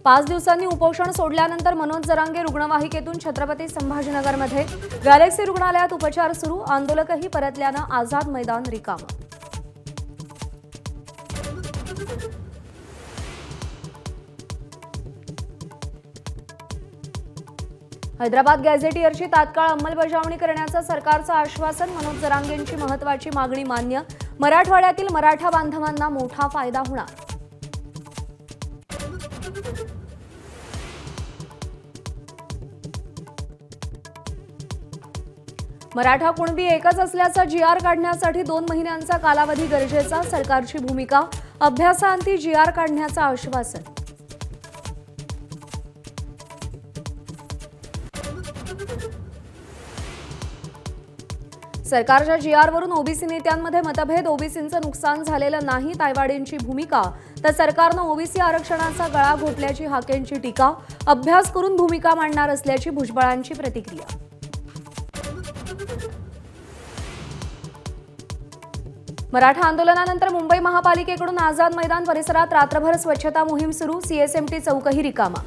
5 दिवसांनी उपोषण सोडल्यानंतर मनोज जरांगे रुग्णवाहिकेतून छत्रपती संभाजीनगरमध्ये गॅलेक्सी रुग्णालयात उपचार सुरू। आंदोलकही परतल्यानं आझाद मैदान रिकामं। हैदराबाद गॅझेटियरची तात्काळ अंमलबजावणी करण्याचं सरकारचं आश्वासन। मनोज जरांगेंची महत्त्वाची मागणी मान्य। मराठवाड्यातील मराठा बांधवांना मोठा फायदा होणार। मराठा कुणबी एकच असल्याचा जीआर काढण्यासाठी 2 महिन्यांचा कालावधी गरजेचा। सरकारची भूमिका अभ्यासाअंती जीआर काढण्याचं आश्वासन। सरकारच्या जीआरवरून ओबीसी नेत्यांमध्ये मतभेद। ओबीसींचं नुकसान झालेलं नाही, तायवाडेंची भूमिका। तर सरकारनं ओबीसी आरक्षणाचा गळा घोटल्याची हाकेंची टीका। अभ्यास करून भूमिका मांडणार असल्याची भुजबळांची प्रतिक्रिया। मराठा आंदोलनानंतर मुंबई महापालिकेकडून आझाद मैदान परिसरात रात्रभर स्वच्छता मोहीम सुरू। सीएसएमटी चौकही रिकामा।